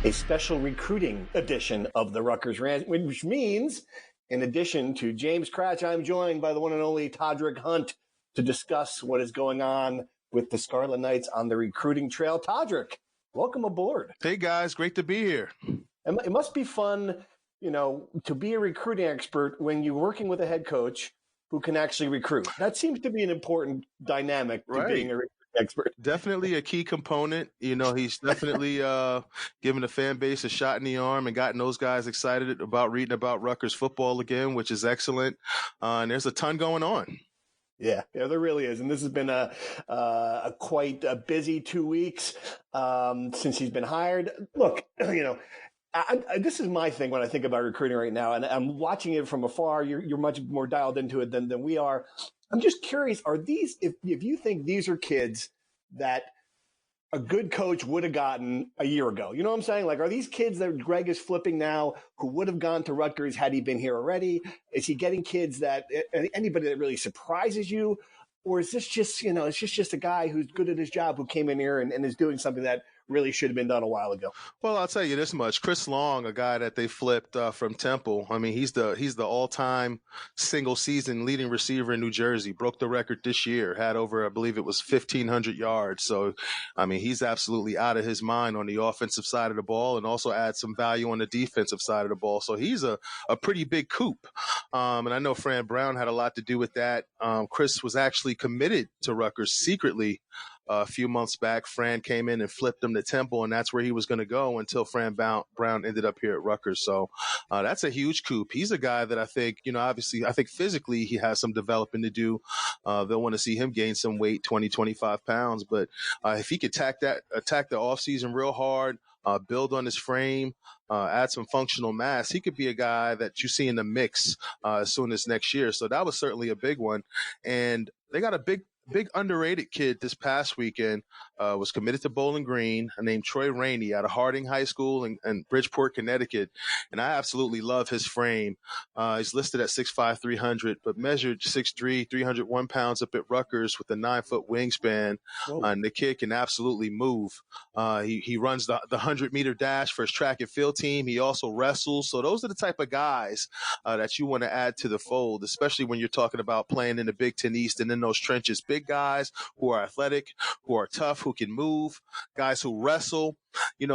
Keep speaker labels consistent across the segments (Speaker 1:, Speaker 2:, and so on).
Speaker 1: a special recruiting edition of the Rutgers Rant, which means, in addition to James Cratch, I'm joined by the one and only Todderick Hunt to discuss what is going on with the Scarlet Knights on the recruiting trail. Todderick, welcome aboard.
Speaker 2: Hey, guys. Great to be here.
Speaker 1: It must be fun, to be a recruiting expert when you're working with a head coach who can actually recruit. That seems to be an important dynamic to being a recruiting expert.
Speaker 2: Definitely a key component. He's definitely given the fan base a shot in the arm and gotten those guys excited about reading about Rutgers football again, which is excellent. And there's a ton going on.
Speaker 1: Yeah, there really is. And this has been a quite a busy 2 weeks since he's been hired. Look, this is my thing when I think about recruiting right now, and I'm watching it from afar. You're much more dialed into it than we are. I'm just curious, are these, if you think these are kids that a good coach would have gotten a year ago? You know what I'm saying? Like, are these kids that Greg is flipping now who would have gone to Rutgers had he been here already? Is he getting kids that, anybody that really surprises you? Or is this just, it's just a guy who's good at his job who came in here and is doing something that really should have been done a while ago?
Speaker 2: Well, I'll tell you this much. Chris Long, a guy that they flipped from Temple. I mean, he's the all-time single-season leading receiver in New Jersey. Broke the record this year. Had over, I believe it was 1,500 yards. So, I mean, he's absolutely out of his mind on the offensive side of the ball, and also adds some value on the defensive side of the ball. So he's a pretty big coup. And I know Fran Brown had a lot to do with that. Chris was actually committed to Rutgers secretly a few months back. Fran came in and flipped him to Temple, and that's where he was going to go until Fran Brown ended up here at Rutgers. So that's a huge coup. He's a guy that I think, obviously, I think physically he has some developing to do. They'll want to see him gain some weight, 20, 25 pounds. But if he could attack the offseason real hard, build on his frame, add some functional mass, he could be a guy that you see in the mix as soon as next year. So that was certainly a big one. And they got a big underrated kid this past weekend, was committed to Bowling Green, named Troy Rainey out of Harding High School in Bridgeport, Connecticut. And I absolutely love his frame. He's listed at 6'5", 300, but measured 6'3", 301 pounds up at Rutgers with a 9-foot wingspan. And the kid can absolutely move. He runs the 100-meter dash for his track and field team. He also wrestles. So those are the type of guys that you want to add to the fold, especially when you're talking about playing in the Big Ten East and in those trenches. Big guys who are athletic, who are tough, who can move, guys who wrestle,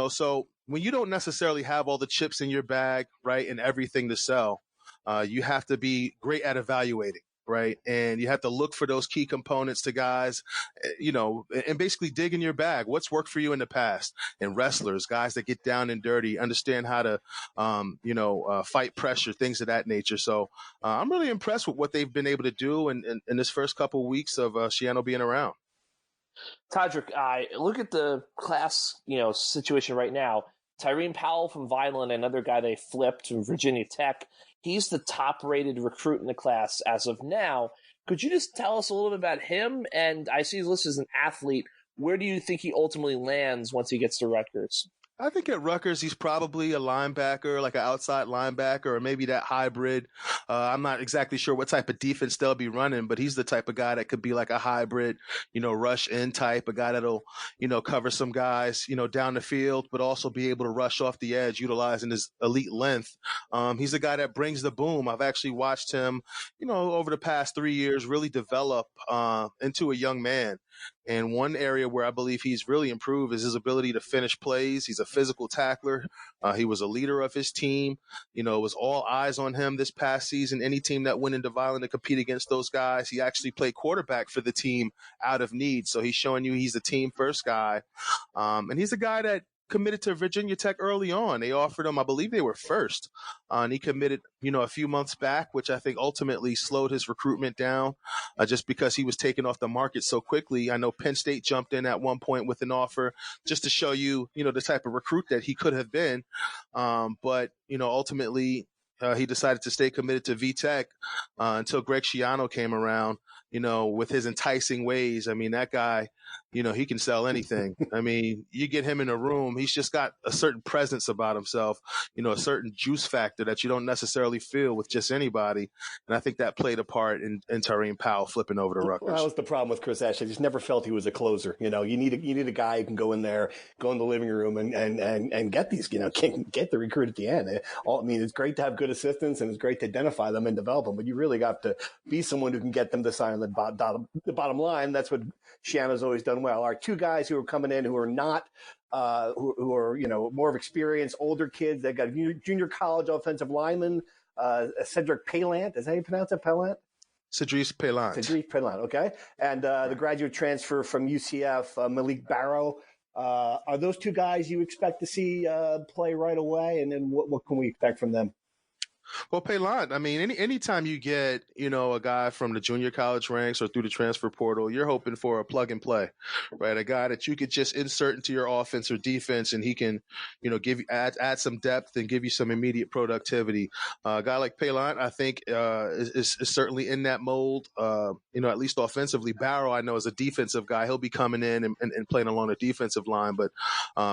Speaker 2: so when you don't necessarily have all the chips in your bag, right, and everything to sell, you have to be great at evaluating, right? And you have to look for those key components to guys, and basically dig in your bag. What's worked for you in the past? And wrestlers, guys that get down and dirty, understand how to, fight pressure, things of that nature. So I'm really impressed with what they've been able to do in this first couple of weeks of Schiano being around.
Speaker 3: Todderick, I look at the class, situation right now. Tyrene Powell from Vineland, another guy they flipped from Virginia Tech. He's the top-rated recruit in the class as of now. Could you just tell us a little bit about him? And I see he's listed as an athlete. Where do you think he ultimately lands once he gets to Rutgers?
Speaker 2: I think at Rutgers, he's probably a linebacker, like an outside linebacker, or maybe that hybrid. I'm not exactly sure what type of defense they'll be running, but he's the type of guy that could be like a hybrid, rush in type, a guy that'll, cover some guys, down the field, but also be able to rush off the edge, utilizing his elite length. He's a guy that brings the boom. I've actually watched him, over the past 3 years really develop into a young man. And one area where I believe he's really improved is his ability to finish plays. He's a physical tackler. He was a leader of his team. It was all eyes on him this past season. Any team that went into Violent to compete against those guys, he actually played quarterback for the team out of need. So he's showing you he's a team first guy. And he's a guy that committed to Virginia Tech early on. They offered him, I believe they were first. And he committed, a few months back, which I think ultimately slowed his recruitment down just because he was taken off the market so quickly. I know Penn State jumped in at one point with an offer just to show you, the type of recruit that he could have been. But ultimately, he decided to stay committed to VTech until Greg Schiano came around. with his enticing ways. I mean, that guy, he can sell anything. I mean, you get him in a room, he's just got a certain presence about himself, a certain juice factor that you don't necessarily feel with just anybody. And I think that played a part in Tyreen Powell flipping over to Rutgers.
Speaker 1: Well, that was the problem with Chris Ash. I just never felt he was a closer. You need a guy who can go in there, go in the living room and get these, get the recruit at the end. It's great to have good assistants and it's great to identify them and develop them, but you really got to be someone who can get them to sign on the bottom line. That's what Schiano's always done well. Our two guys who are coming in who are not who are more of experience, older kids. They've got junior college offensive lineman Cedric Palant. Is that how you pronounce it? Palant.
Speaker 2: Cedric Palant. Okay, and the graduate transfer from UCF, Malik Barrow. Are those two guys you expect to see play right away? And then what can we expect from them? Well, Palant, I mean, anytime you get, a guy from the junior college ranks or through the transfer portal, you're hoping for a plug and play, right? A guy that you could just insert into your offense or defense and he can, give you add some depth and give you some immediate productivity. A guy like Palant, I think, is certainly in that mold, at least offensively. Barrow, I know, is a defensive guy. He'll be coming in and playing along the defensive line. But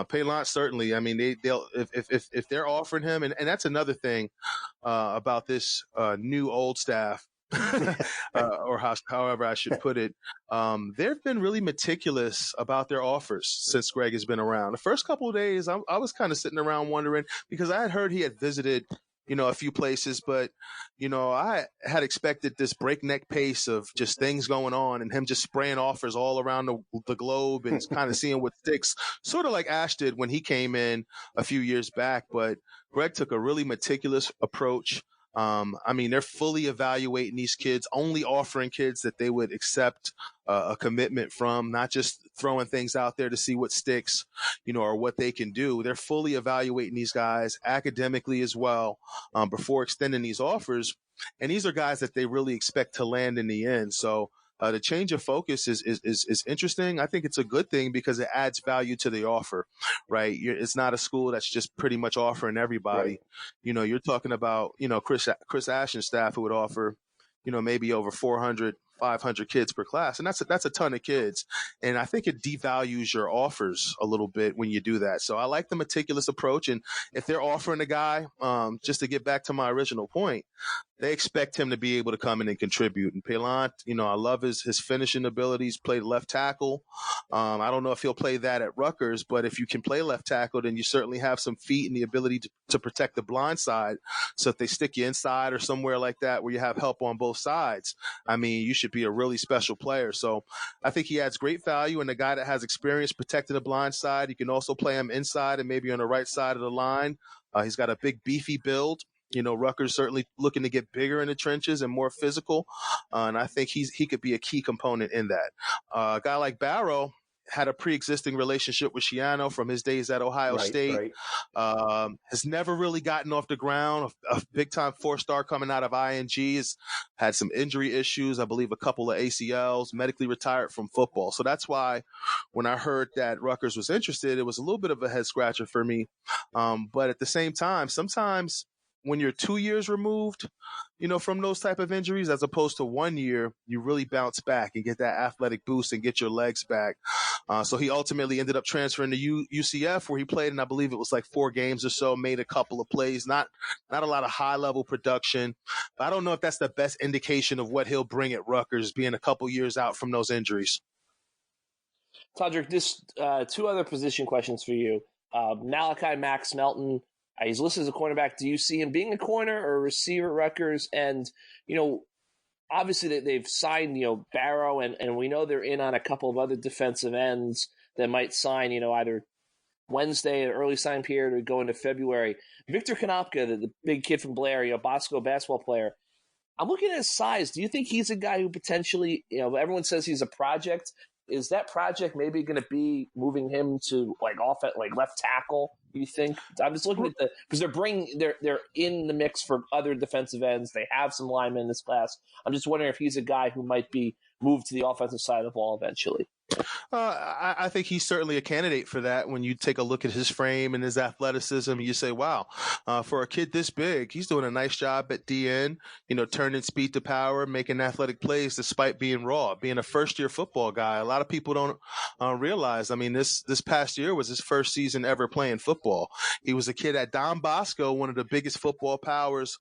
Speaker 2: Palant, certainly, I mean, they'll if they're offering him, and that's another thing, about this new old staff, or however I should put it. They've been really meticulous about their offers since Greg has been around. The first couple of days, I was kind of sitting around wondering, because I had heard he had visited, a few places, but, I had expected this breakneck pace of just things going on and him just spraying offers all around the globe and kind of seeing what sticks, sort of like Ash did when he came in a few years back. But Greg took a really meticulous approach. They're fully evaluating these kids, only offering kids that they would accept a commitment from, not just throwing things out there to see what sticks, or what they can do. They're fully evaluating these guys academically as well, before extending these offers. And these are guys that they really expect to land in the end. So the change of focus is interesting. I think it's a good thing because it adds value to the offer, right? It's not a school that's just pretty much offering everybody. Right. You're talking about, Chris Ash's staff who would offer, maybe over 400, 500 kids per class. And that's a ton of kids. And I think it devalues your offers a little bit when you do that. So I like the meticulous approach. And if they're offering a guy, just to get back to my original point, they expect him to be able to come in and contribute. And Palant, I love his finishing abilities, played left tackle. I don't know if he'll play that at Rutgers, but if you can play left tackle, then you certainly have some feet and the ability to protect the blind side. So if they stick you inside or somewhere like that where you have help on both sides, you should be a really special player. So I think he adds great value. And the guy that has experience protecting the blind side, you can also play him inside and maybe on the right side of the line. He's got a big, beefy build. Rutgers certainly looking to get bigger in the trenches and more physical. And I think he could be a key component in that. A guy like Barrow had a pre-existing relationship with Schiano from his days at Ohio State. Right. Has never really gotten off the ground. A big-time 4-star coming out of ING. Has had some injury issues, I believe a couple of ACLs, medically retired from football. So that's why when I heard that Rutgers was interested, it was a little bit of a head-scratcher for me. But at the same time, sometimes when you're 2 years removed, from those type of injuries, as opposed to 1 year, you really bounce back and get that athletic boost and get your legs back. So he ultimately ended up transferring to UCF, where he played in, I believe it was like 4 games or so, made a couple of plays, not a lot of high level production. But I don't know if that's the best indication of what he'll bring at Rutgers, being a couple years out from those injuries.
Speaker 3: Todderick, this 2 other position questions for you. Malachi Max Melton. He's listed as a cornerback. Do you see him being a corner or a receiver at Rutgers? And, obviously they've signed, Barrow, and we know they're in on a couple of other defensive ends that might sign, either Wednesday, or early sign period, or go into February. Victor Konopka, the big kid from Blair, Bosco basketball player. I'm looking at his size. Do you think he's a guy who potentially, everyone says he's a project. Is that project maybe going to be moving him to like left tackle? You think? I'm just looking at because they're in the mix for other defensive ends. They have some linemen in this class. I'm just wondering if he's a guy who might be moved to the offensive side of the ball eventually.
Speaker 2: I think he's certainly a candidate for that. When you take a look at his frame and his athleticism, you say, wow, for a kid this big, he's doing a nice job at DN, turning speed to power, making athletic plays despite being raw, being a first-year football guy. A lot of people don't realize, I mean, this past year was his first season ever playing football. He was a kid at Don Bosco, one of the biggest football powers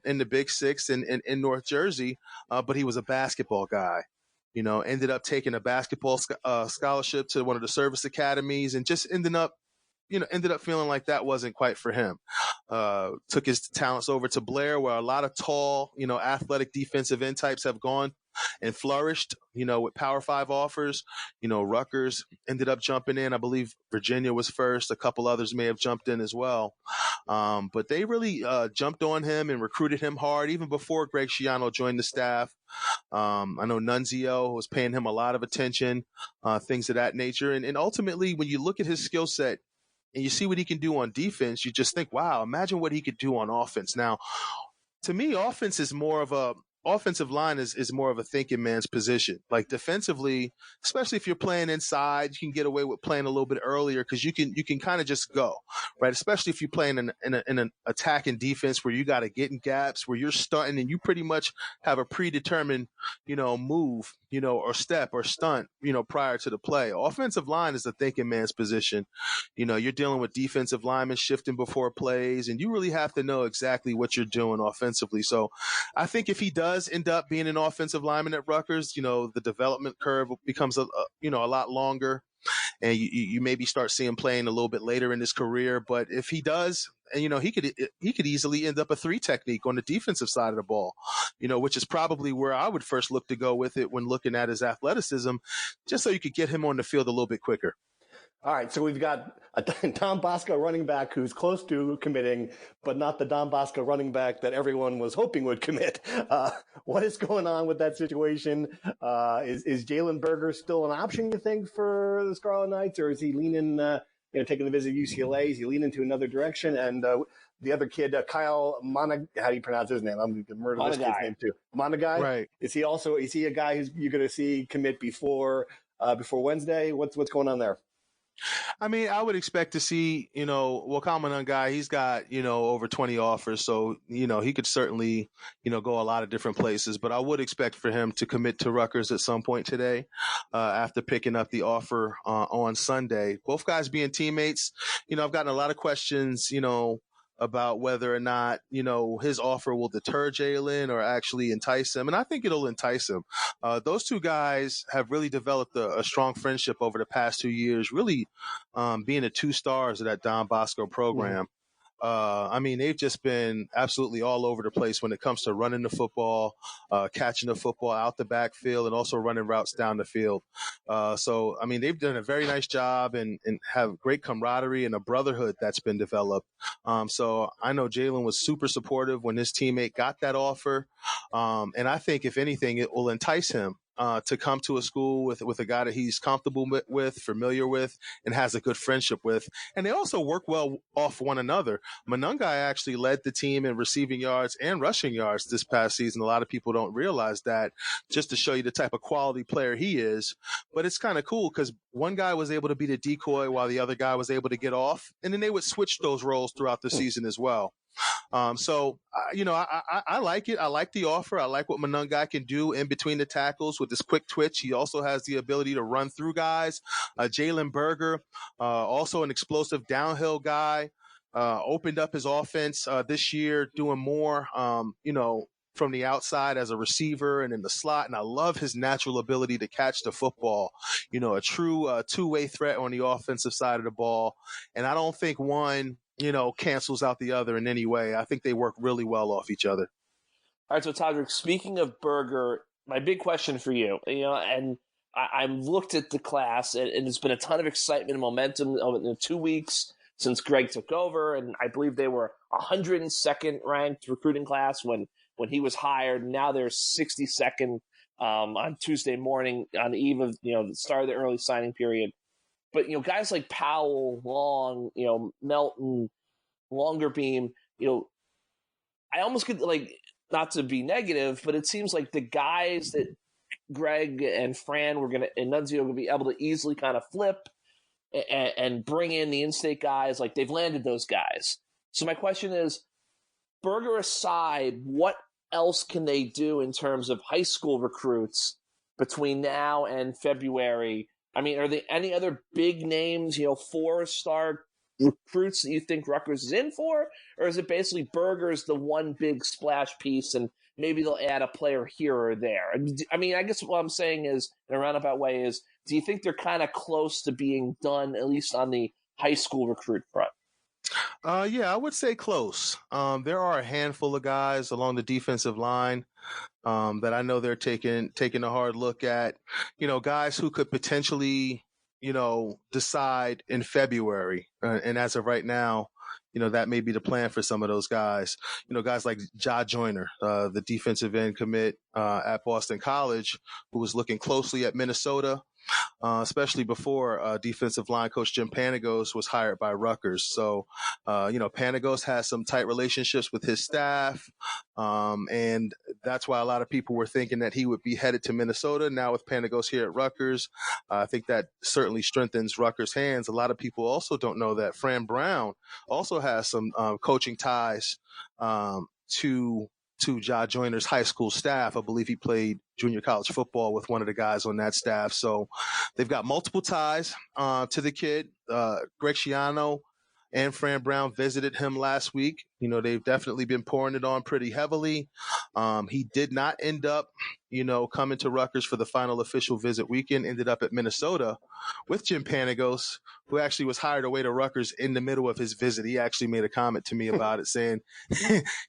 Speaker 2: in the Big Six in North Jersey, but he was a basketball guy. Ended up taking a basketball scholarship to one of the service academies and just ended up feeling like that wasn't quite for him. Took his talents over to Blair, where a lot of tall, athletic defensive end types have gone and flourished, with Power 5 offers. Rutgers ended up jumping in. I believe Virginia was first. A couple others may have jumped in as well. But they really jumped on him and recruited him hard, even before Greg Schiano joined the staff. I know Nunzio was paying him a lot of attention, things of that nature. And ultimately, when you look at his skill set and you see what he can do on defense, you just think, wow, imagine what he could do on offense. Now, to me, offensive line is more of a thinking man's position. Like defensively, especially if you're playing inside, you can get away with playing a little bit earlier because you can kind of just go, right? Especially if you're playing in an attacking defense where you got to get in gaps, where you're starting and you pretty much have a predetermined, move, or step or stunt, prior to the play. Offensive line is a thinking man's position. You're dealing with defensive linemen shifting before plays, and you really have to know exactly what you're doing offensively. So I think if he does end up being an offensive lineman at Rutgers, the development curve becomes a lot longer, and you maybe start seeing playing a little bit later in his career. But if he does, and he could easily end up a 3 technique on the defensive side of the ball, which is probably where I would first look to go with it when looking at his athleticism, just so you could get him on the field a little bit quicker.
Speaker 1: All right, so we've got a Don Bosco running back who's close to committing, but not the Don Bosco running back that everyone was hoping would commit. What is going on with that situation? Is Jalen Berger still an option, you think, for the Scarlet Knights, or is he leaning, taking the visit to UCLA? Is he leaning to another direction? And the other kid, Kyle Monagai, how do you pronounce his name? I'm going to murder this kid's name too. Monagai? Right. Is he a guy who's you're going to see commit before Wednesday? What's going on there?
Speaker 2: I mean, I would expect to see, Kyle Monagai, he's got, over 20 offers. So, he could certainly, go a lot of different places. But I would expect for him to commit to Rutgers at some point today after picking up the offer on Sunday. Both guys being teammates, I've gotten a lot of questions, about whether or not, his offer will deter Jalen or actually entice him. And I think it'll entice him. Those two guys have really developed a strong friendship over the past 2 years, really being the 2 stars of that Don Bosco program. I mean, they've just been absolutely all over the place when it comes to running the football, catching the football out the backfield, and also running routes down the field. So, I mean, they've done a very nice job and have great camaraderie and a brotherhood that's been developed. So I know Jalen was super supportive when his teammate got that offer. And I think, if anything, it will entice him to come to a school with a guy that he's comfortable with, familiar with, and has a good friendship with. And they also work well off one another. Monungai actually led the team in receiving yards and rushing yards this past season. A lot of people don't realize that, just to show you the type of quality player he is. But it's kind of cool because one guy was able to be the decoy while the other guy was able to get off. And then they would switch those roles throughout the season as well. So, I like it. I like the offer. I like what Monungai can do in between the tackles with his quick twitch. He also has the ability to run through guys. Jalen Berger, also an explosive downhill guy, opened up his offense this year, doing more, from the outside as a receiver and in the slot. And I love his natural ability to catch the football, a true two-way threat on the offensive side of the ball. And I don't think one cancels out the other in any way. I think they work really well off each other.
Speaker 3: All right, so Todderick, speaking of Berger, my big question for you, and I've looked at the class, and there's been a ton of excitement and momentum in the 2 weeks since Greg took over, and I believe they were 102nd ranked recruiting class when he was hired. Now they're 62nd on Tuesday morning on the eve of the start of the early signing period. But guys like Powell, Long, Melton, Longerbeam, I almost could, like, not to be negative, but it seems like the guys that Greg and Fran and Nunzio are going to be able to easily kind of flip and bring in the in-state guys. Like, they've landed those guys. So my question is, Berger aside, what else can they do in terms of high school recruits between now and February? I mean, are there any other big names, 4-star recruits that you think Rutgers is in for? Or is it basically Berger's the one big splash piece and maybe they'll add a player here or there? I mean, I guess what I'm saying is, in a roundabout way, is do you think they're kind of close to being done, at least on the high school recruit front?
Speaker 2: Yeah, I would say close. There are a handful of guys along the defensive line that I know they're taking a hard look at. Guys who could potentially, decide in February. And as of right now, that may be the plan for some of those guys. Guys like Ja Joyner, the defensive end commit at Boston College, who was looking closely at Minnesota. Especially before defensive line coach Jim Panagos was hired by Rutgers. So, Panagos has some tight relationships with his staff. And that's why a lot of people were thinking that he would be headed to Minnesota. Now with Panagos here at Rutgers, I think that certainly strengthens Rutgers' hands. A lot of people also don't know that Fran Brown also has some coaching ties to Ja Joyner's high school staff. I believe he played junior college football with one of the guys on that staff. So they've got multiple ties to the kid. Greg Schiano and Fran Brown visited him last week. They've definitely been pouring it on pretty heavily. He did not end up, coming to Rutgers for the final official visit weekend, ended up at Minnesota with Jim Panagos, who actually was hired away to Rutgers in the middle of his visit. He actually made a comment to me about it, saying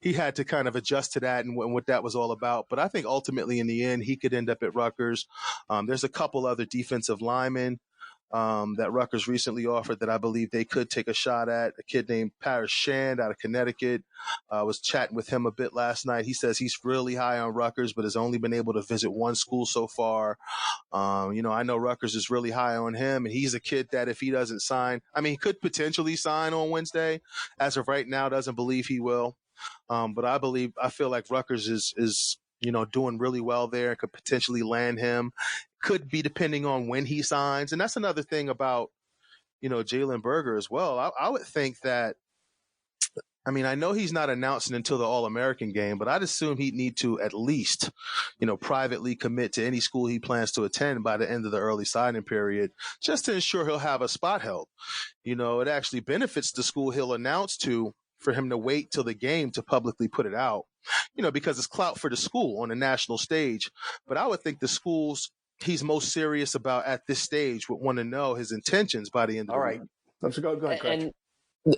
Speaker 2: he had to kind of adjust to that and what that was all about. But I think ultimately in the end, he could end up at Rutgers. There's a couple other defensive linemen that Rutgers recently offered that I believe they could take a shot at. A kid named Paris Shand out of Connecticut. I was chatting with him a bit last night. He says he's really high on Rutgers, but has only been able to visit one school so far. I know Rutgers is really high on him, and he's a kid that if he doesn't sign, he could potentially sign on Wednesday. As of right now, doesn't believe he will. But I feel like Rutgers is doing really well there and could potentially land him. Could be depending on when he signs. And that's another thing about, Jalen Berger as well. I would think that, I know he's not announcing until the All-American game, but I'd assume he'd need to at least, privately commit to any school he plans to attend by the end of the early signing period, just to ensure he'll have a spot held. It actually benefits the school he'll announce to for him to wait till the game to publicly put it out, because it's clout for the school on the national stage. But I would think the schools he's most serious about at this stage would want to know his intentions by the end of the week.
Speaker 1: Let's go ahead, Craig.
Speaker 3: And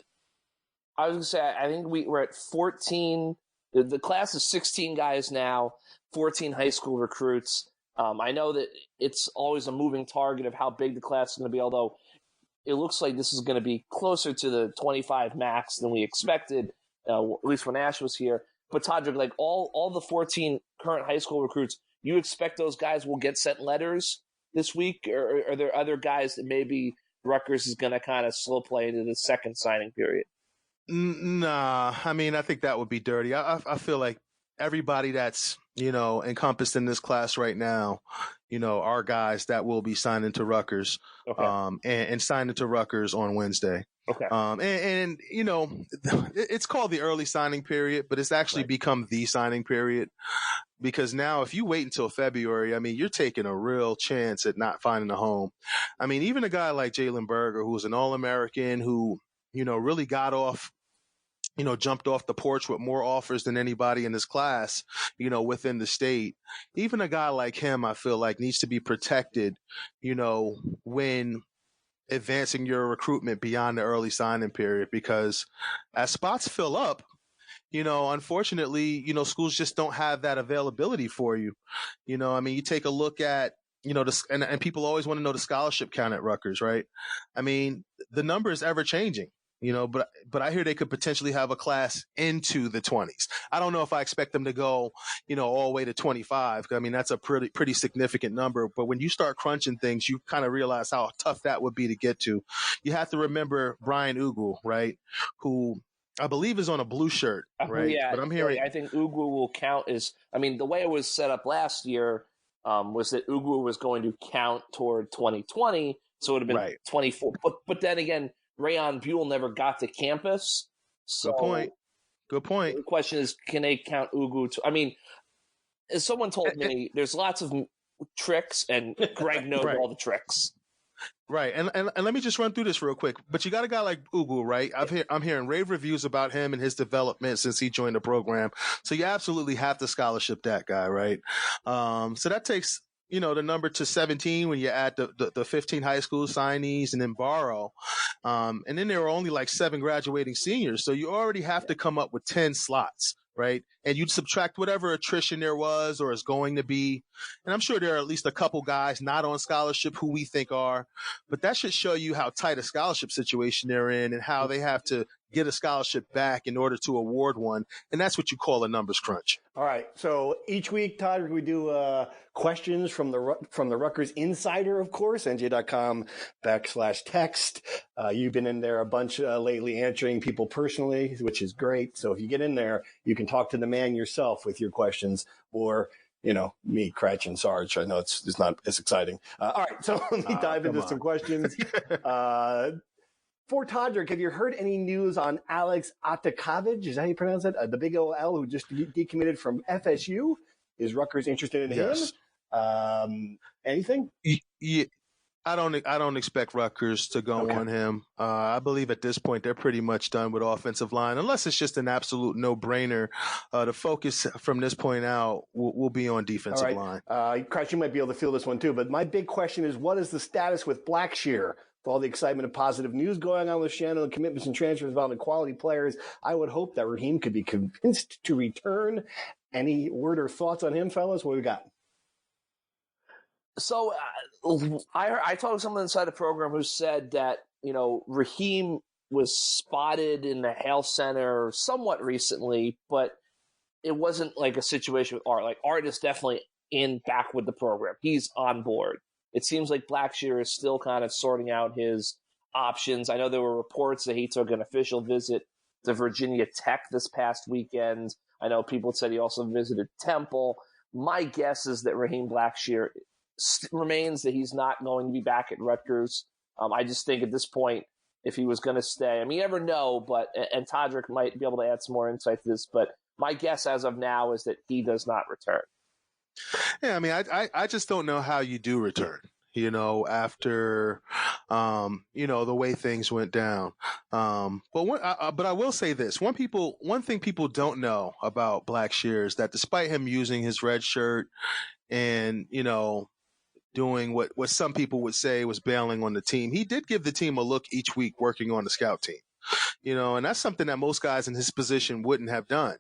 Speaker 3: I was going to say, I think we're at 14. The class is 16 guys now, 14 high school recruits. I know that it's always a moving target of how big the class is going to be, although it looks like this is going to be closer to the 25 max than we expected, at least when Ash was here. But Todderick, like all the 14 current high school recruits, you expect those guys will get sent letters this week, or are there other guys that maybe Rutgers is going to kind of slow play into the second signing period?
Speaker 2: Nah, I think that would be dirty. I feel like everybody that's, encompassed in this class right now, are guys that will be signing to Rutgers,
Speaker 3: Okay.
Speaker 2: and signing to Rutgers on Wednesday.
Speaker 3: Okay.
Speaker 2: And it's called the early signing period, but it's actually become the signing period, because now if you wait until February, you're taking a real chance at not finding a home. Even a guy like Jalen Berger, who's an All-American, who, really got off, jumped off the porch with more offers than anybody in this class, within the state. Even a guy like him, I feel like, needs to be protected, when advancing your recruitment beyond the early signing period, because as spots fill up, unfortunately, schools just don't have that availability for you. You take a look at, and people always want to know the scholarship count at Rutgers, right? The number is ever changing. But I hear they could potentially have a class into the 20s. I don't know if I expect them to go, all the way to 25. That's a pretty significant number. But when you start crunching things, you kind of realize how tough that would be to get to. You have to remember Brian Ugle, right? Who I believe is on a blue shirt, right?
Speaker 3: Yeah,
Speaker 2: but I'm hearing.
Speaker 3: I think Ugu will count as. The way it was set up last year, was that Ugu was going to count toward 2020, so it would have been
Speaker 2: Right.
Speaker 3: 24. But then again, Rayon Buell never got to campus. So
Speaker 2: Good point.
Speaker 3: the question is, can they count Ugu? I mean, as someone told me, there's lots of tricks, and Greg knows all the tricks.
Speaker 2: Right, and let me just run through this real quick. But you got a guy like Ugu, right? I'm hearing rave reviews about him and his development since he joined the program. So you absolutely have to scholarship that guy, right? So that takes the number to 17 when you add the 15 high school signees and then borrow. And then there are only like 7 graduating seniors, so you already have to come up with 10 slots. Right. And you'd subtract whatever attrition there was or is going to be. And I'm sure there are at least a couple guys not on scholarship who we think are. But that should show you how tight a scholarship situation they're in and how they have to get a scholarship back in order to award one. And that's what you call a numbers crunch.
Speaker 1: All right. So each week, Todd, we do questions from the Rutgers Insider, of course, NJ.com/text. You've been in there a bunch lately answering people personally, which is great. So if you get in there, you can talk to the man yourself with your questions, or me, Cratch, and Sarge. I know it's not as exciting. All right, so let me dive into some questions. For Todderick, have you heard any news on Alex Atakovic? Is that how you pronounce it? The big OL who just decommitted from FSU? Is Rutgers interested in him? Anything?
Speaker 2: Yeah. I don't expect Rutgers to go on him. I believe at this point they're pretty much done with offensive line, unless it's just an absolute no-brainer. The focus from this point out will be on defensive line.
Speaker 1: Crash, you might be able to feel this one too, but my big question is, what is the status with Blackshear? With all the excitement and positive news going on with Schiano and commitments and transfers involving quality players, I would hope that Raheem could be convinced to return. Any word or thoughts on him, fellas? What we got?
Speaker 3: So I talked to someone inside the program who said that, Raheem was spotted in the health center somewhat recently, but it wasn't like a situation with Art. Like, Art is definitely back with the program. He's on board. It seems like Blackshear is still kind of sorting out his options. I know there were reports that he took an official visit to Virginia Tech this past weekend. I know people said he also visited Temple. My guess is that Raheem Blackshear remains that he's not going to be back at Rutgers. I just think at this point, if he was going to stay, you never know, and Todderick might be able to add some more insight to this, but my guess as of now is that he does not return.
Speaker 2: Yeah, I just don't know how you do return, after, the way things went down. But I will say this. One thing people don't know about Blackshear is that despite him using his red shirt and, doing what some people would say was bailing on the team, he did give the team a look each week working on the scout team. And that's something that most guys in his position wouldn't have done,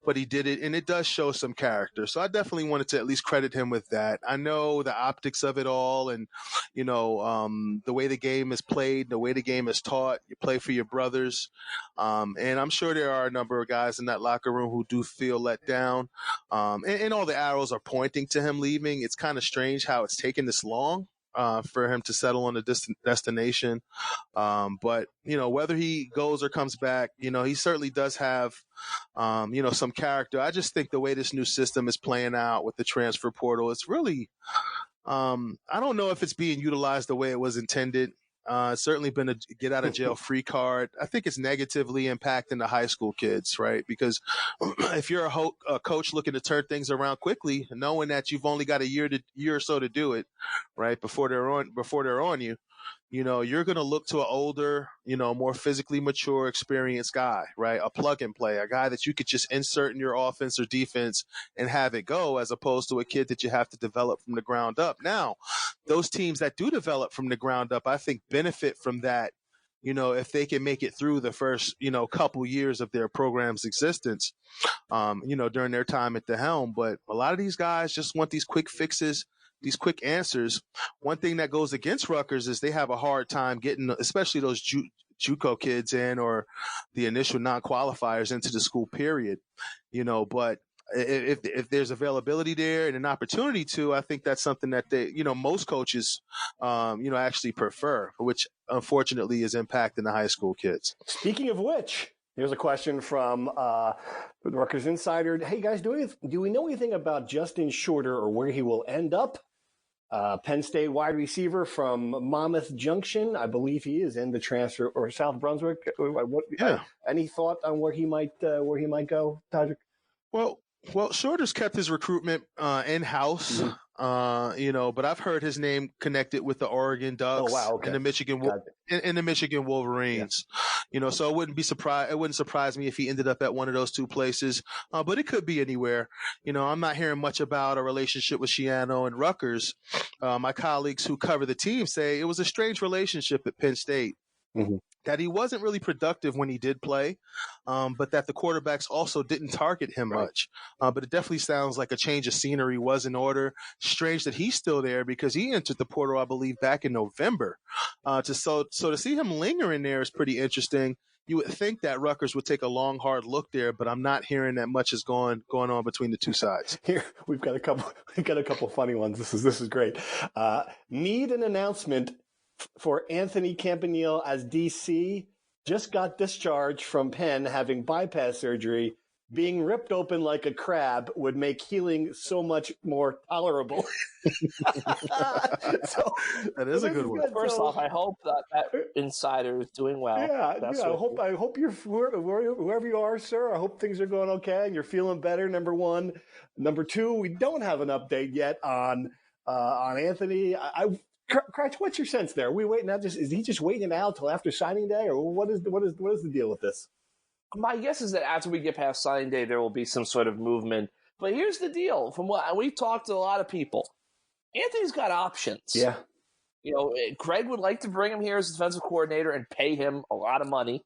Speaker 2: but he did it, and it does show some character. So I definitely wanted to at least credit him with that. I know the optics of it all, and the way the game is played, the way the game is taught. You play for your brothers, and I'm sure there are a number of guys in that locker room who do feel let down. And all the arrows are pointing to him leaving. It's kind of strange how it's taken this long for him to settle on a distant destination. But, whether he goes or comes back, he certainly does have, some character. I just think the way this new system is playing out with the transfer portal, it's really, I don't know if it's being utilized the way it was intended. It's certainly been a get out of jail free card. I think it's negatively impacting the high school kids, right? Because if you're a coach looking to turn things around quickly, knowing that you've only got a year or so to do it, right, before they're on you, you're going to look to an older, more physically mature, experienced guy, right? A plug and play, a guy that you could just insert in your offense or defense and have it go, as opposed to a kid that you have to develop from the ground up. Now, those teams that do develop from the ground up, I think benefit from that, if they can make it through the first, couple years of their program's existence, during their time at the helm. But a lot of these guys just want these quick fixes, these quick answers. One thing that goes against Rutgers is they have a hard time getting, especially those JUCO kids in, or the initial non-qualifiers into the school period, but if there's availability there and an opportunity to, I think that's something that they, most coaches, actually prefer, which unfortunately is impacting the high school kids.
Speaker 1: Speaking of which, Here's a question from the Rutgers Insider. Hey, guys, do we know anything about Justin Shorter or where he will end up? Penn State wide receiver from Monmouth Junction. I believe he is in the transfer, or South Brunswick. Any thought on where he might go, Todderick?
Speaker 2: Well, Shorter's kept his recruitment in-house, but I've heard his name connected with the Oregon Ducks and the Michigan Wolverines. Yeah. So it wouldn't surprise me if he ended up at one of those two places, but it could be anywhere. I'm not hearing much about a relationship with Schiano and Rutgers. My colleagues who cover the team say it was a strange relationship at Penn State. Mm-hmm. That he wasn't really productive when he did play, but that the quarterbacks also didn't target him much. But it definitely sounds like a change of scenery was in order. Strange that he's still there because he entered the portal, I believe, back in November. So to see him lingering there is pretty interesting. You would think that Rutgers would take a long, hard look there, but I'm not hearing that much is going on between the two sides.
Speaker 1: Here we've got a couple funny ones. This is great. Need an announcement for Anthony Campanile as DC. Just got discharged from Penn having bypass surgery. Being ripped open like a crab would make healing so much more tolerable.
Speaker 2: That is a good one.
Speaker 3: First off, I hope that insider is doing well.
Speaker 1: I hope you're whoever you are, sir. I hope things are going okay and you're feeling better. Number one. Number two, we don't have an update yet on Anthony. Cratch, what's your sense there? Are we waiting out? Is he just waiting out till after signing day, or what is the deal with this?
Speaker 3: My guess is that after we get past signing day, there will be some sort of movement. But here's the deal: from what we've talked to a lot of people, Anthony's got options.
Speaker 1: Yeah,
Speaker 3: Greg would like to bring him here as defensive coordinator and pay him a lot of money.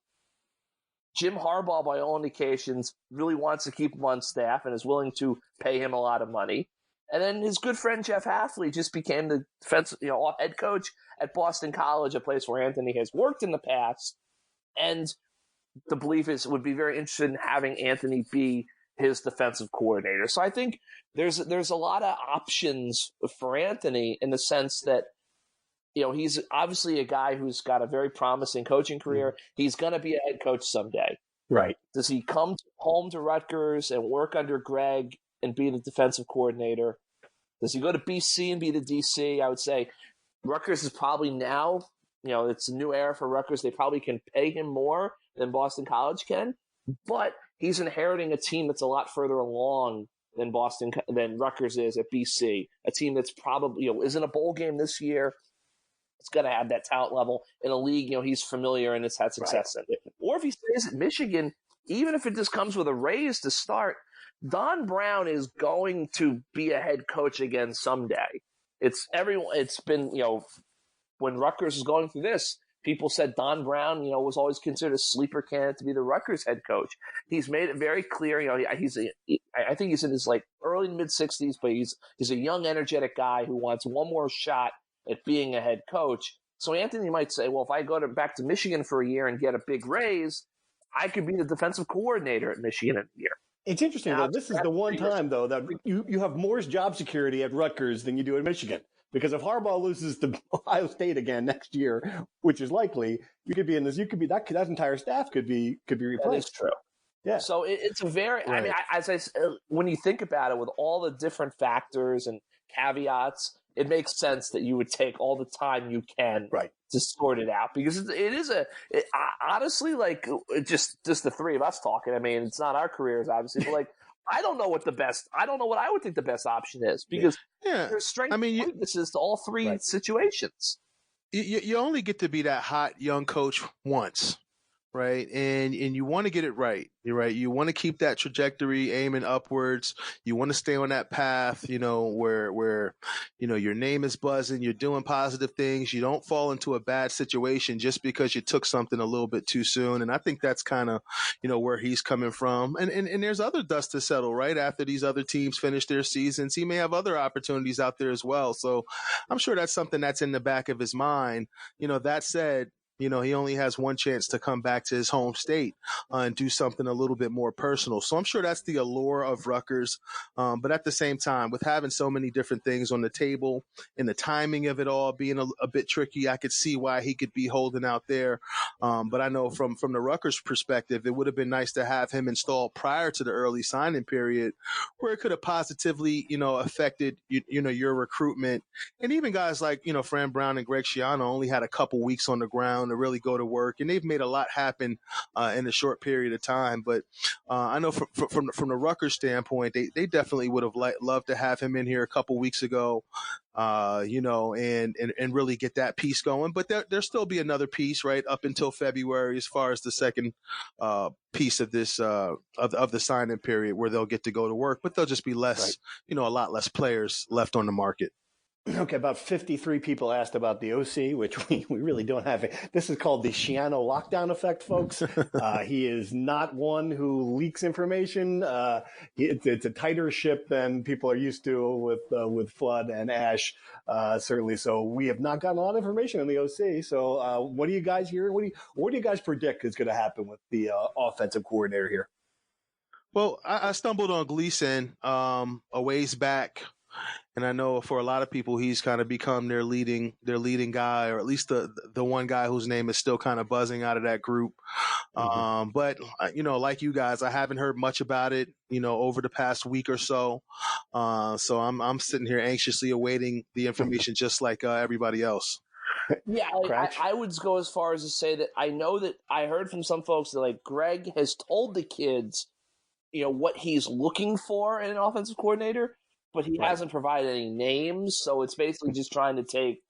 Speaker 3: Jim Harbaugh, by all indications, really wants to keep him on staff and is willing to pay him a lot of money. And then his good friend Jeff Hafley just became the head coach at Boston College, a place where Anthony has worked in the past. And the belief is would be very interested in having Anthony be his defensive coordinator. So I think there's a lot of options for Anthony in the sense that he's obviously a guy who's got a very promising coaching career. He's going to be a head coach someday.
Speaker 1: Right?
Speaker 3: Does he come home to Rutgers and work under Greg and be the defensive coordinator? Does he go to BC and be the DC? I would say Rutgers is probably now, it's a new era for Rutgers. They probably can pay him more than Boston College can, but he's inheriting a team that's a lot further along than Rutgers is at BC, a team that's probably, is in a bowl game this year. It's going to have that talent level in a league, he's familiar and has had success in. Or if he stays at Michigan, even if it just comes with a raise to start, Don Brown is going to be a head coach again someday. It's been, when Rutgers is going through this, people said Don Brown, was always considered a sleeper candidate to be the Rutgers head coach. He's made it very clear, I think he's in his early to mid 60s, but he's a young, energetic guy who wants one more shot at being a head coach. So Anthony might say, well, if I go back to Michigan for a year and get a big raise, I could be the defensive coordinator at Michigan in a year.
Speaker 1: It's interesting, though. This is the one time, though, that you have more job security at Rutgers than you do at Michigan. Because if Harbaugh loses to Ohio State again next year, which is likely, that entire staff could be replaced.
Speaker 3: That is true.
Speaker 1: Yeah.
Speaker 3: So it's a very, right. I mean, when you think about it, with all the different factors and caveats, it makes sense that you would take all the time you can to sort it out, because honestly, just the three of us talking. I mean, it's not our careers, obviously, but I don't know what I would think the best option is, because there's strengths and weaknesses to all three situations.
Speaker 2: You only get to be that hot young coach once. Right. And you want to get it right. You're right. You want to keep that trajectory aiming upwards. You want to stay on that path, where your name is buzzing, you're doing positive things. You don't fall into a bad situation just because you took something a little bit too soon. And I think that's kind of, where he's coming from. And there's other dust to settle right after these other teams finish their seasons. He may have other opportunities out there as well. So I'm sure that's something that's in the back of his mind. That said, he only has one chance to come back to his home state and do something a little bit more personal. So I'm sure that's the allure of Rutgers. But at the same time, with having so many different things on the table and the timing of it all being a bit tricky, I could see why he could be holding out there. But I know from the Rutgers perspective, it would have been nice to have him installed prior to the early signing period, where it could have positively, affected, your recruitment. And even guys like, Fran Brown and Greg Schiano only had a couple weeks on the ground to really go to work, and they've made a lot happen in a short period of time. But I know from the Rutgers standpoint, they definitely would have loved to have him in here a couple weeks ago, and really get that piece going. But there'll still be another piece, right, up until February, as far as the second piece of this of the signing period, where they'll get to go to work, but there'll just be less, a lot less players left on the market.
Speaker 1: Okay, about 53 people asked about the OC, which we really don't have. This is called the Schiano lockdown effect, folks. He is not one who leaks information. It's a tighter ship than people are used to with Flood and Ash, certainly. So we have not gotten a lot of information on the OC. So what do you guys hear? What do you guys predict is going to happen with the offensive coordinator here?
Speaker 2: Well, I stumbled on Gleason a ways back. And I know for a lot of people, he's kind of become their leading guy, or at least the one guy whose name is still kind of buzzing out of that group. Mm-hmm. But, like you guys, I haven't heard much about it, over the past week or so. So I'm sitting here anxiously awaiting the information just like everybody else.
Speaker 3: Yeah, I would go as far as to say that I know that I heard from some folks that, like, Greg has told the kids, what he's looking for in an offensive coordinator, but he hasn't provided any names. So it's basically just trying to take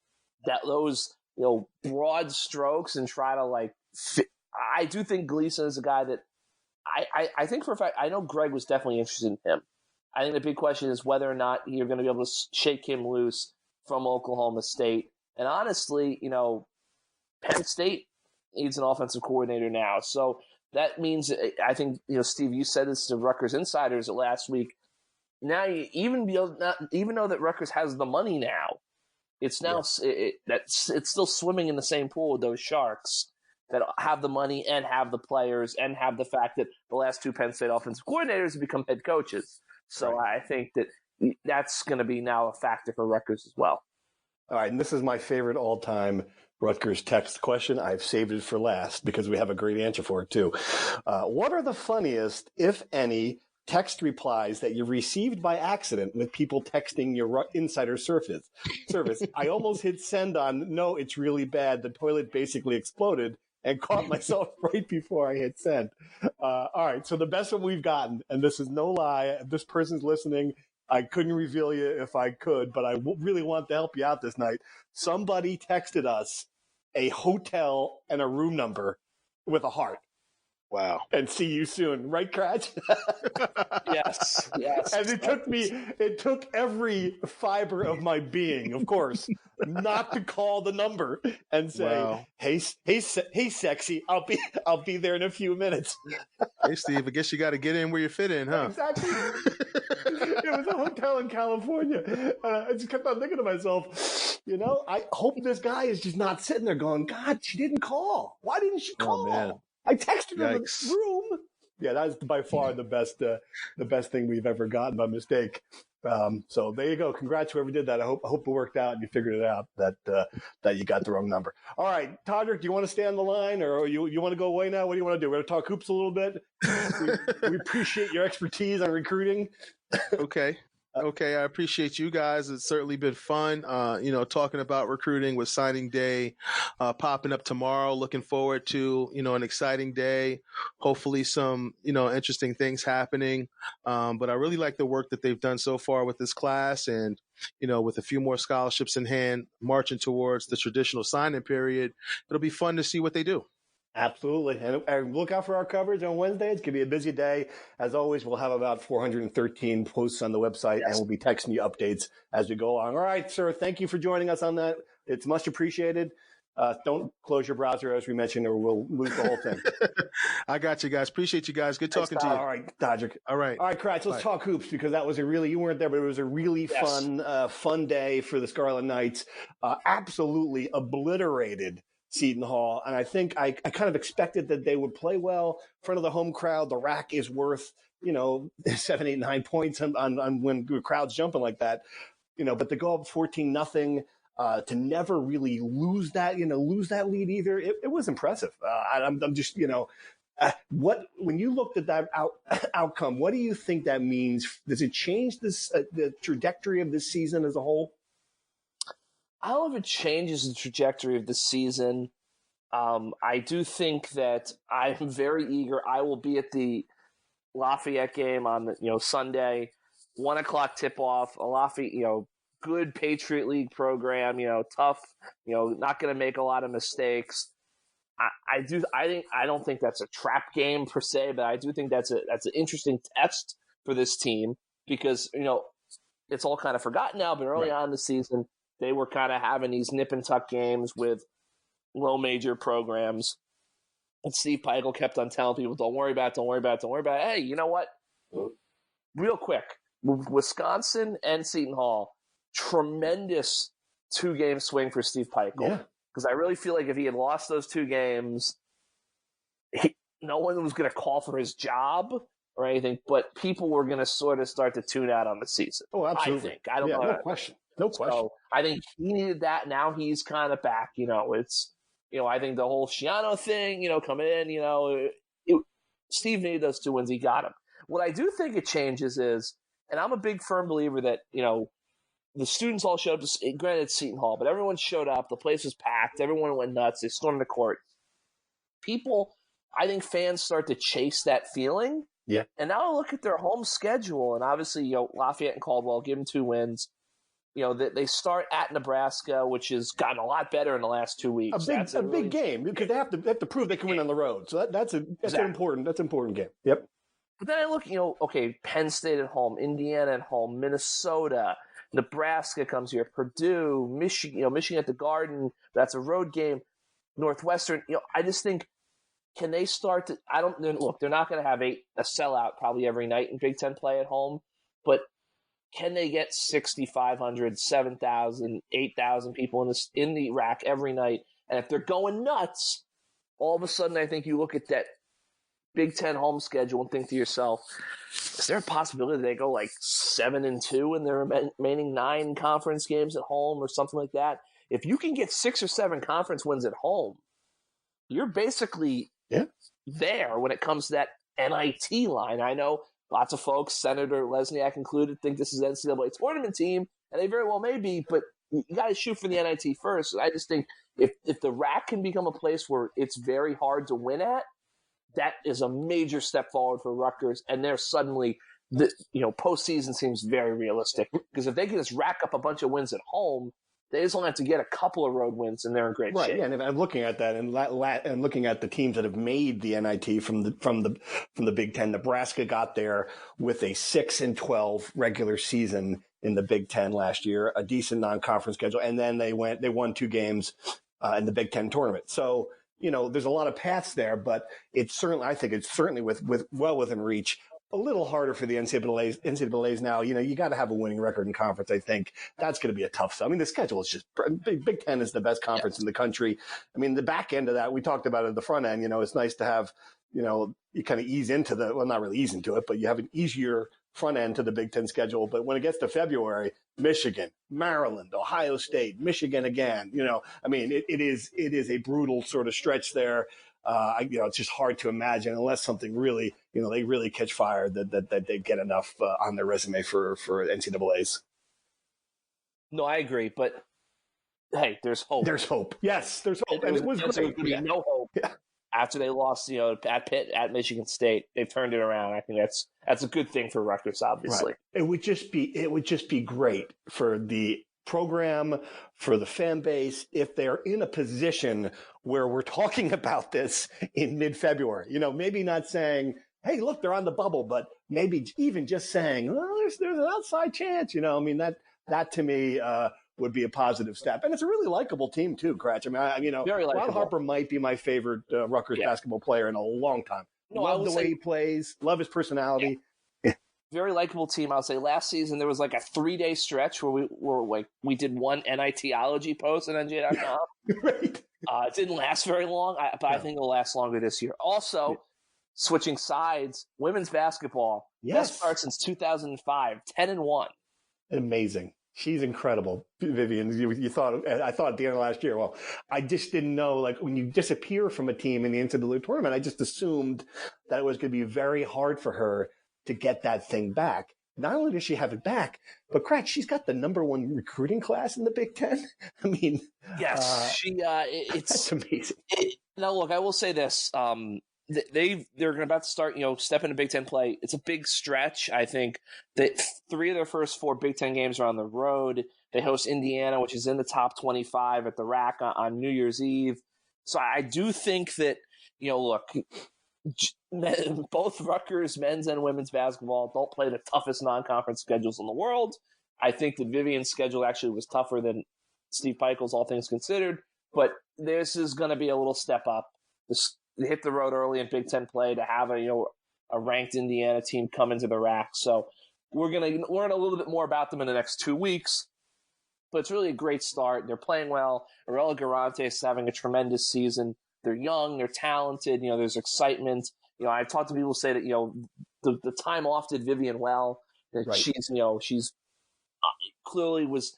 Speaker 3: those broad strokes and try to fit. I do think Gleason is a guy that I think for a fact, I know Greg was definitely interested in him. I think the big question is whether or not you're going to be able to shake him loose from Oklahoma State. And honestly, Penn State needs an offensive coordinator now. So that means, I think, Steve, you said this to Rutgers Insiders last week. Now, even though that Rutgers has the money now, it's now it's still swimming in the same pool with those Sharks that have the money and have the players and have the fact that the last two Penn State offensive coordinators have become head coaches. So I think that's going to be now a factor for Rutgers as well.
Speaker 1: All right, and this is my favorite all-time Rutgers text question. I've saved it for last because we have a great answer for it too. What are the funniest, if any, text replies that you received by accident with people texting your insider service? I almost hit send on, no, it's really bad. The toilet basically exploded, and caught myself right before I hit send. All right, so the best one we've gotten, and this is no lie, if this person's listening, I couldn't reveal you if I could, but I really want to help you out this night. Somebody texted us a hotel and a room number with a heart.
Speaker 2: Wow.
Speaker 1: And see you soon. Right, Cratch?
Speaker 3: Yes.
Speaker 1: And it took every fiber of my being, of course, not to call the number and say, hey, sexy, I'll be there in a few minutes.
Speaker 2: Hey, Steve, I guess you got to get in where you fit in, huh?
Speaker 1: Exactly. It was a hotel in California. I just kept on thinking to myself, I hope this guy is just not sitting there going, God, she didn't call. Why didn't she call?
Speaker 2: Oh, man.
Speaker 1: I texted her in the room. Yeah, that's by far the best thing we've ever gotten by mistake. So there you go. Congrats whoever did that. I hope it worked out and you figured it out that you got the wrong number. All right, Todderick, do you want to stay on the line or you want to go away now? What do you want to do? We're going to talk hoops a little bit. We appreciate your expertise on recruiting.
Speaker 2: Okay, I appreciate you guys. It's certainly been fun, talking about recruiting with signing day popping up tomorrow. Looking forward to, an exciting day. Hopefully some, interesting things happening. But I really like the work that they've done so far with this class and, with a few more scholarships in hand, marching towards the traditional signing period. It'll be fun to see what they do.
Speaker 1: Absolutely. And look out for our coverage on Wednesday. It's going to be a busy day. As always, we'll have about 413 posts on the website, and we'll be texting you updates as we go along. All right, sir, thank you for joining us on that. It's much appreciated. Don't close your browser, as we mentioned, or we'll lose the whole thing.
Speaker 2: I got you guys. Appreciate you guys. Good talking to you.
Speaker 1: All right, Todderick.
Speaker 2: All right,
Speaker 1: Kratz, let's talk hoops because that was you weren't there, but it was a really fun day for the Scarlet Knights. Absolutely obliterated Seton Hall. And I think I kind of expected that they would play well in front of the home crowd. The rack is worth, 7, 8, 9 points on when the crowd's jumping like that, but to go up 14-0, to never really lose that lead either. It was impressive. I'm just, when you looked at that outcome, what do you think that means? Does it change the trajectory of this season as a whole?
Speaker 3: I don't know if it changes the trajectory of the season. I do think that I'm very eager. I will be at the Lafayette game on Sunday, 1:00 tip-off. A Lafayette, good Patriot League program, tough, not going to make a lot of mistakes. I don't think that's a trap game per se, but I do think that's an interesting test for this team because, it's all kind of forgotten now, but early on in the season, they were kind of having these nip and tuck games with low major programs. And Steve Peichel kept on telling people, don't worry about it. Hey, you know what? Real quick, Wisconsin and Seton Hall, tremendous 2-game swing for Steve Peichel.
Speaker 1: Yeah.
Speaker 3: Because I really feel like if he had lost those 2 games, no one was going to call for his job or anything, but people were going to sort of start to tune out on the season.
Speaker 1: Oh, absolutely.
Speaker 3: I think. I don't know.
Speaker 1: No question. No question.
Speaker 3: So I think he needed that. Now he's kind of back. It's, I think the whole Schiano thing, come in, Steve needed those 2 wins. He got them. What I do think it changes is, and I'm a big firm believer that, the students all showed up, granted it's Seton Hall, but everyone showed up. The place was packed. Everyone went nuts. They stormed the court. I think fans start to chase that feeling.
Speaker 1: Yeah.
Speaker 3: And now I look at their home schedule, and obviously, Lafayette and Caldwell give them 2 wins. They start at Nebraska, which has gotten a lot better in the last 2 weeks.
Speaker 1: A big game because they have to prove they can win on the road. So that's an important game. Yep.
Speaker 3: But then I look, Penn State at home, Indiana at home, Minnesota, Nebraska comes here, Purdue, Michigan, Michigan at the Garden. That's a road game. Northwestern. I just think, can they start to? They're not going to have a sellout probably every night in Big Ten play at home, but can they get 6,500, 7,000, 8,000 people in the rack every night? And if they're going nuts, all of a sudden I think you look at that Big Ten home schedule and think to yourself, is there a possibility they go like 7-2 in their remaining 9 conference games at home or something like that? If you can get 6 or 7 conference wins at home, you're basically there when it comes to that NIT line. I know lots of folks, Senator Lesniak included, think this is an NCAA tournament team, and they very well may be, but you got to shoot for the NIT first. I just think if the RAC can become a place where it's very hard to win at, that is a major step forward for Rutgers, and they're suddenly, postseason seems very realistic. Because if they can just rack up a bunch of wins at home, they just only have to get a couple of road wins, and they're in great shape.
Speaker 1: Yeah, and I'm looking at that, and looking at the teams that have made the NIT from the Big Ten. Nebraska got there with a 6-12 regular season in the Big Ten last year, a decent non-conference schedule, and then they won 2 games in the Big Ten tournament. So there's a lot of paths there, but I think it's certainly well within reach. A little harder for the NCAAs now. You got to have a winning record in conference. I think that's going to be a tough. I mean, the schedule is just Big Ten is the best conference in the country. I mean, the back end of that, we talked about it at the front end. It's nice to have, you kind of ease into not really ease into it, but you have an easier front end to the Big Ten schedule. But when it gets to February, Michigan, Maryland, Ohio State, Michigan again, I mean, it is a brutal sort of stretch there. It's just hard to imagine unless something really, they really catch fire that they get enough on their resume for NCAAs.
Speaker 3: No, I agree, but hey, there's hope.
Speaker 1: There's hope. Yes, there's hope, and it was great.
Speaker 3: No hope. Yeah. After they lost, at Pitt, at Michigan State, they've turned it around. I think that's a good thing for Rutgers, obviously.
Speaker 1: Right. It would just be great for the program, for the fan base, if they're in a position where we're talking about this in mid-February. Maybe not saying, hey, look, they're on the bubble, but maybe even just saying, well, there's an outside chance. I mean, that to me would be a positive step. And it's a really likable team too, Cratch. I mean, Ron Harper might be my favorite Rutgers basketball player in a long time. Love the way he plays, love his personality.
Speaker 3: Yeah. Very likable team. I'll say last season there was like a 3-day stretch where we did one NITology post on NJ.com.
Speaker 1: Right.
Speaker 3: It didn't last very long, but I think it'll last longer this year. Also, switching sides, women's basketball, best start since 2005, 10-1.
Speaker 1: Amazing. She's incredible, Vivian. I thought at the end of last year. Well, I just didn't know, like, when you disappear from a team in the NCAA tournament, I just assumed that it was going to be very hard for her to get that thing back. Not only does she have it back, but crack, she's got the #1 recruiting class in the Big Ten. I mean,
Speaker 3: yes,
Speaker 1: it's amazing.
Speaker 3: Now, look, I will say this: they're about to start, step into Big Ten play. It's a big stretch. I think that 3 of their first 4 Big Ten games are on the road. They host Indiana, which is in the top 25 at the RAC on New Year's Eve. So I do think that, look, both Rutgers men's and women's basketball don't play the toughest non-conference schedules in the world. I think that Vivian's schedule actually was tougher than Steve Pikiell's, all things considered. But this is going to be a little step up. They hit the road early in Big Ten play to have a ranked Indiana team come into the RAC. So we're going to learn a little bit more about them in the next 2 weeks. But it's really a great start. They're playing well. Arella Garante is having a tremendous season. They're young. They're talented. There's excitement. I've talked to people who say that, the time off did Vivian well. That right. She's clearly was,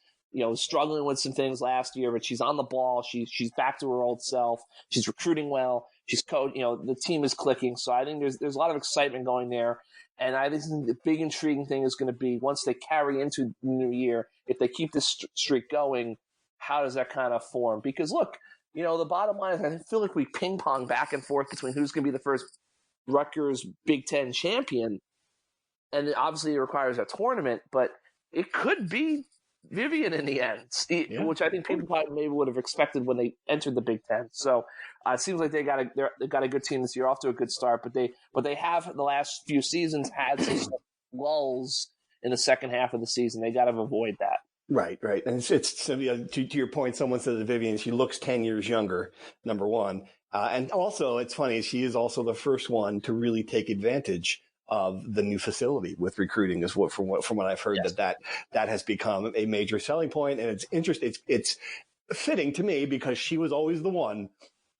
Speaker 3: struggling with some things last year, but she's on the ball. She's back to her old self. She's recruiting well. She's the team is clicking. So I think there's a lot of excitement going there. And I think the big intriguing thing is going to be once they carry into the new year, if they keep this streak going, how does that kind of form? Because look, the bottom line is I feel like we ping pong back and forth between who's going to be the first Rutgers Big Ten champion. And obviously it requires a tournament, but it could be Vivian in the end, which I think people probably maybe would have expected when they entered the Big Ten. So it seems like they got a good team this year, off to a good start. But they have the last few seasons had some lulls in the second half of the season. They got to avoid that.
Speaker 1: Right. And it's to your point. Someone says that Vivian, she looks 10 years younger. Number one, and also it's funny. She is also the first one to really take advantage of the new facility with recruiting, is from what I've heard. Yes. that has become a major selling point, and it's interesting. It's fitting to me because she was always the one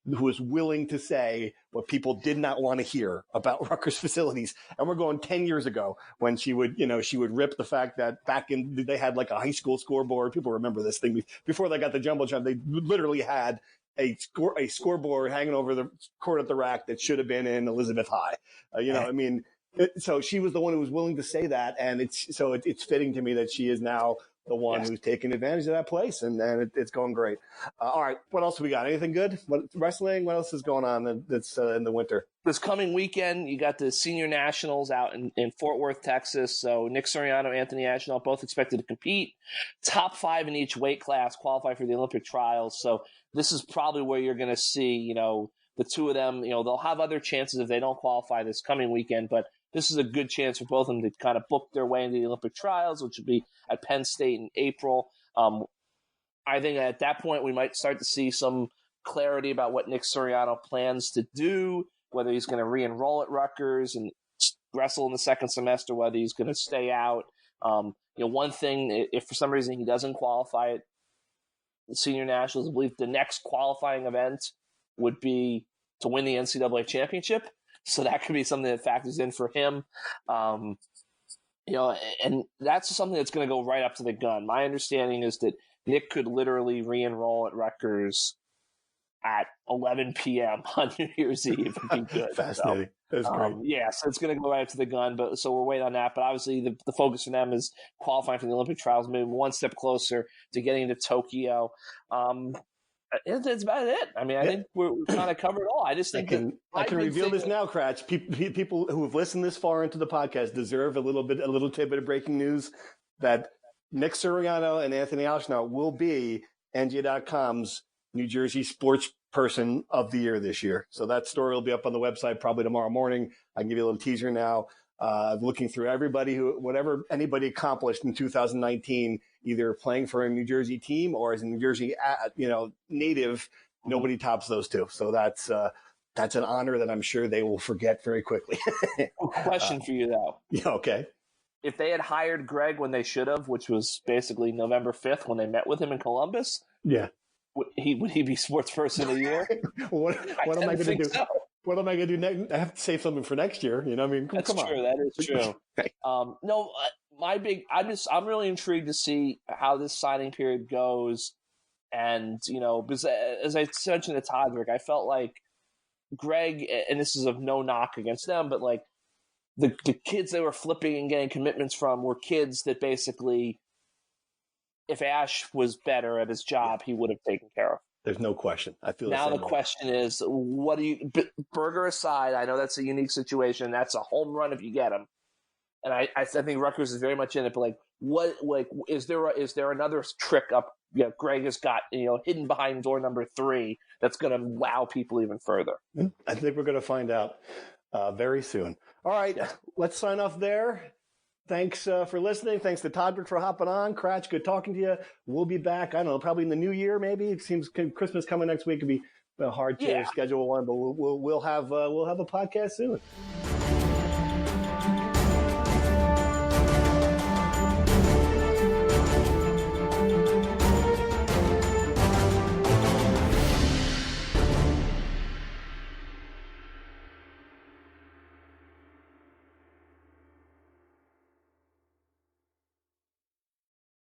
Speaker 1: who was willing to say what people did not want to hear about Rutgers facilities. And we're going 10 years ago when she would rip the fact that back in, they had like a high school scoreboard. People remember this thing before they got the Jumbotron. They literally had a scoreboard hanging over the court at the RAC that should have been in Elizabeth High. So she was the one who was willing to say that. And it's fitting to me that she is now the one who's taking advantage of that place, and it's going great. All right, what else have we got? Anything good? Wrestling? What else is going on that's in the winter?
Speaker 3: This coming weekend, you got the Senior Nationals out in Fort Worth, Texas. So Nick Suriano, Anthony Ashnell, both expected to compete. Top 5 in each weight class qualify for the Olympic trials. So this is probably where you're going to see, the two of them. They'll have other chances if they don't qualify this coming weekend, but this is a good chance for both of them to kind of book their way into the Olympic trials, which will be at Penn State in April. I think at that point we might start to see some clarity about what Nick Suriano plans to do, whether he's going to re-enroll at Rutgers and wrestle in the second semester, whether he's going to stay out. One thing, if for some reason he doesn't qualify at the Senior Nationals, I believe the next qualifying event would be to win the NCAA championship. So that could be something that factors in for him. And that's something that's going to go right up to the gun. My understanding is that Nick could literally re-enroll at Rutgers at 11 p.m. on New Year's Eve. It'd be good.
Speaker 1: Fascinating. That's great.
Speaker 3: So it's going to go right up to the gun. So we're waiting on that. But obviously the focus for them is qualifying for the Olympic trials, moving one step closer to getting to Tokyo. That's about it. I mean, I think we're kind of covered it all. I just think
Speaker 1: I can reveal this now, Cratch. People who have listened this far into the podcast deserve a little tidbit of breaking news that Nick Suriano and Anthony Ashnell will be NJ.com's New Jersey Sports Person of the Year this year. So that story will be up on the website probably tomorrow morning. I can give you a little teaser now. Looking through everybody whatever anybody accomplished in 2019, either playing for a New Jersey team or as a New Jersey, native, nobody tops those two. So that's an honor that I'm sure they will forget very quickly.
Speaker 3: Question for you though.
Speaker 1: Yeah. Okay.
Speaker 3: If they had hired Greg when they should have, which was basically November 5th when they met with him in Columbus.
Speaker 1: Yeah.
Speaker 3: Would he be sports person of the year?
Speaker 1: what am I going to do?
Speaker 3: So.
Speaker 1: What am I going to do next? I have to save something for next year. You know, I mean,
Speaker 3: That's
Speaker 1: come
Speaker 3: true.
Speaker 1: on.
Speaker 3: That is true. No, I'm really intrigued to see how this signing period goes, and because as I mentioned to Todderick, I felt like Greg, and this is of no knock against them, but like the kids they were flipping and getting commitments from were kids that basically, if Ash was better at his job, he would have taken care of.
Speaker 1: There's no question. I feel
Speaker 3: now
Speaker 1: the
Speaker 3: the question is, what do you? Berger aside, I know that's a unique situation. That's a home run if you get him, and I think Rutgers is very much in it. But is there another trick up? Greg has got hidden behind door number 3 that's going to wow people even further.
Speaker 1: I think we're going to find out very soon. All right, let's sign off there. Thanks for listening. Thanks to Todderick for hopping on. Cratch, good talking to you. We'll be back, I don't know, probably in the new year maybe. It seems Christmas coming next week could be hard to schedule one, but we'll have a podcast soon.